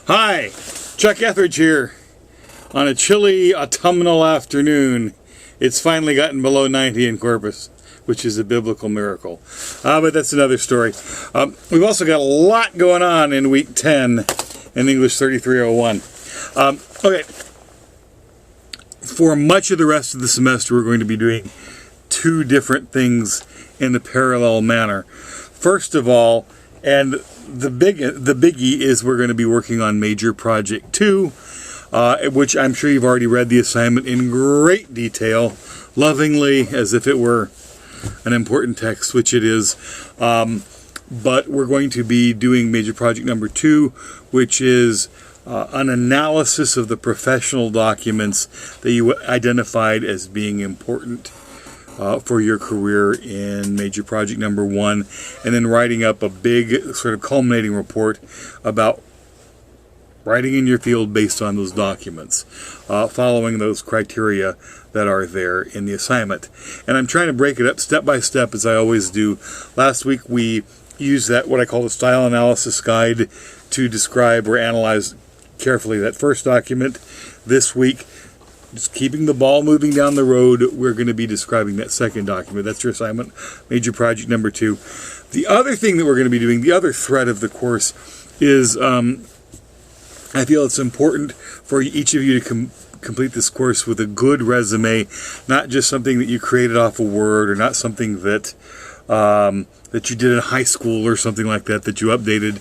Hi, Chuck Etheridge here. On a chilly autumnal afternoon, it's finally gotten below 90 in Corpus, which is a biblical miracle. But that's another story. We've also got a lot going on in week 10 in English 3301. Okay, for much of the rest of the semester, we're going to be doing two different things in a parallel manner. First of all, and the biggie is we're going to be working on Major Project 2, which I'm sure you've already read the assignment in great detail, lovingly, as if it were an important text, which it is. But we're going to be doing Major Project number 2, which is an analysis of the professional documents that you identified as being important for your career in Major Project number 1, and then writing up a big sort of culminating report about writing in your field based on those documents, following those criteria that are there in the assignment. And I'm trying to break it up step by step, as I always do. Last week we used that, what I call the style analysis guide, to describe or analyze carefully that first document. This week, just keeping the ball moving down the road, we're going to be describing that second document. That's your assignment, Major Project number 2. The other thing that we're going to be doing, the other thread of the course, is I feel it's important for each of you to complete this course with a good resume, not just something that you created off of Word, or not something that that you did in high school or something like that you updated,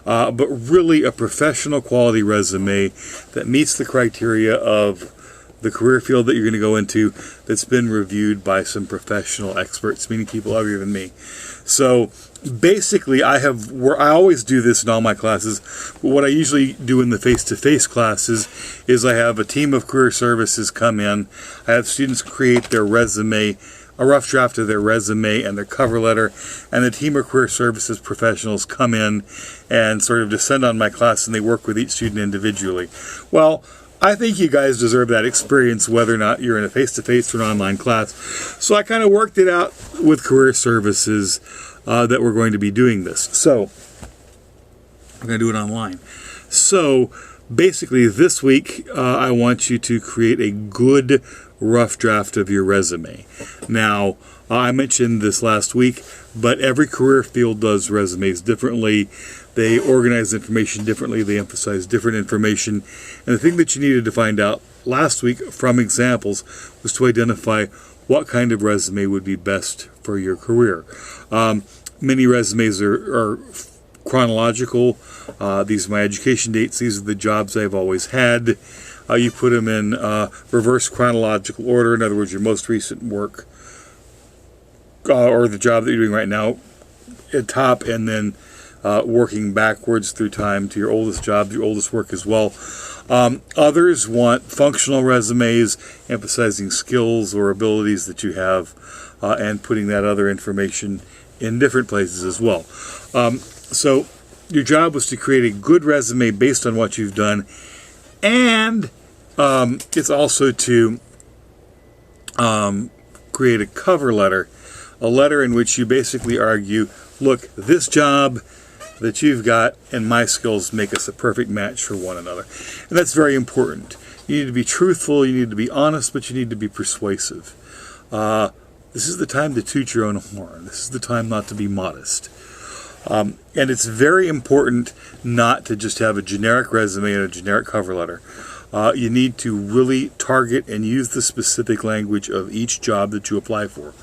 but really a professional quality resume that meets the criteria of the career field that you're going to go into, that's been reviewed by some professional experts, meaning people other than me. So basically, I always do this in all my classes, but what I usually do in the face-to-face classes is I have a team of career services come in. I have students create their resume, a rough draft of their resume and their cover letter, and the team of career services professionals come in and sort of descend on my class, and they work with each student individually. Well, I think you guys deserve that experience, whether or not you're in a face-to-face or an online class. So I kind of worked it out with career services that we're going to be doing this. So we're going to do it online. So basically this week, I want you to create a good rough draft of your resume. Now, I mentioned this last week, but every career field does resumes differently. They organize information differently. They emphasize different information. And the thing that you needed to find out last week from examples was to identify what kind of resume would be best for your career. Many resumes are chronological. These are my education dates. These are the jobs I've always had. You put them in reverse chronological order. In other words, your most recent work or the job that you're doing right now at top, and then working backwards through time to your oldest job, your oldest work as well. Others want functional resumes, emphasizing skills or abilities that you have, and putting that other information in different places as well. So your job was to create a good resume based on what you've done, and it's also to create a cover letter, a letter in which you basically argue, look, this job that you've got and my skills make us a perfect match for one another. And that's very important. You need to be truthful, you need to be honest, but you need to be persuasive. This is the time to toot your own horn. This is the time not to be modest. And it's very important not to just have a generic resume and a generic cover letter. You need to really target and use the specific language of each job that you apply for.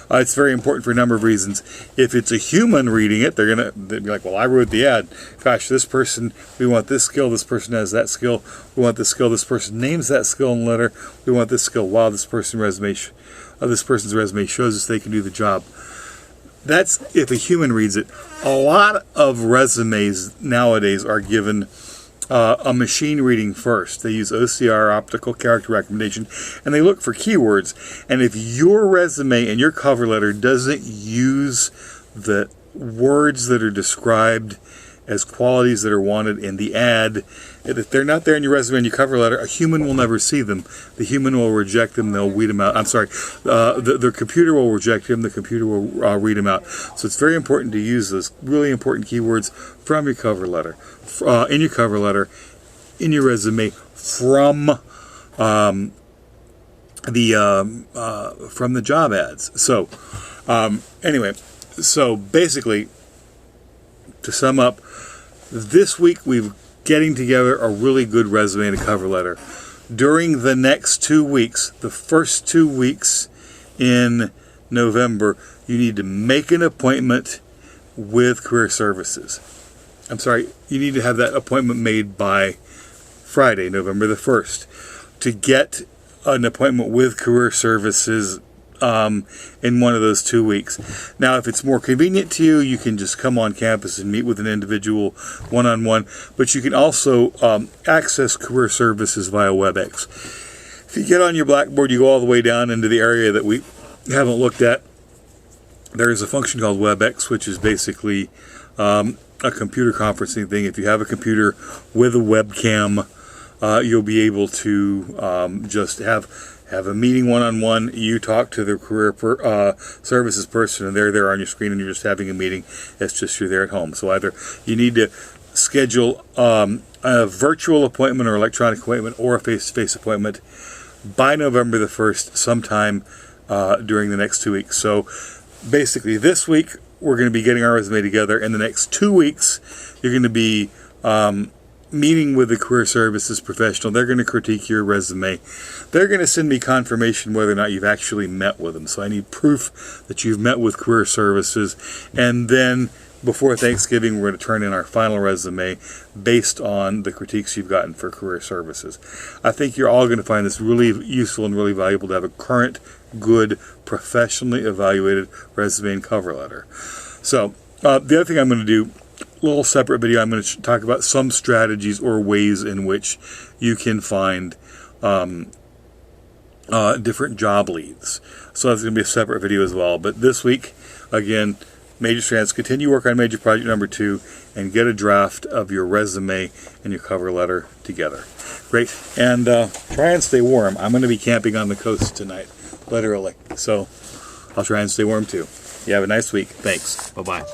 It's very important for a number of reasons. If it's a human reading it, they'd be like, well, I wrote the ad. Gosh, this person, we want this skill. This person has that skill. We want this skill. This person names that skill in the letter. We want this skill. Wow, this person's resume shows us they can do the job. That's if a human reads it. A lot of resumes nowadays are given a machine reading first. They use OCR, optical character recognition, and they look for keywords. And if your resume and your cover letter doesn't use the words that are described as qualities that are wanted in the ad. If they're not there in your resume and your cover letter, a human will never see them. The human will reject them. They'll weed them out. I'm sorry. The computer will reject them. The computer will read them out. So it's very important to use those really important keywords from your cover letter, in your cover letter, in your resume, from the job ads. So anyway, so basically, to sum up, this week we're getting together a really good resume and a cover letter. During the next 2 weeks, the first 2 weeks in November, you need to make an appointment with Career Services. I'm sorry, you need to have that appointment made by Friday, November the 1st, to get an appointment with Career Services in one of those 2 weeks. Now, if it's more convenient to you, you can just come on campus and meet with an individual one-on-one, but you can also access Career Services via WebEx. If you get on your Blackboard, you go all the way down into the area that we haven't looked at. There is a function called WebEx, which is basically a computer conferencing thing. If you have a computer with a webcam, you'll be able to just have a meeting one-on-one. You talk to the Career Services person, and they're there on your screen, and you're just having a meeting. It's just you're there at home. So either you need to schedule a virtual appointment or electronic appointment or a face-to-face appointment by November the 1st, sometime during the next 2 weeks. So basically this week, we're going to be getting our resume together. In the next 2 weeks, you're going to be meeting with the Career Services professional. They're going to critique your resume. They're going to send me confirmation whether or not you've actually met with them. So I need proof that you've met with Career Services. And then before Thanksgiving, we're going to turn in our final resume based on the critiques you've gotten for Career Services. I think you're all going to find this really useful and really valuable to have a current, good, professionally evaluated resume and cover letter. So the other thing I'm going to do, a little separate video, I'm going to talk about some strategies or ways in which you can find different job leads. So that's going to be a separate video as well. But this week, again, Major Strands, continue work on major project number 2 and get a draft of your resume and your cover letter together. Great. And try and stay warm. I'm going to be camping on the coast tonight, literally. So I'll try and stay warm too. You have a nice week. Thanks. Bye-bye.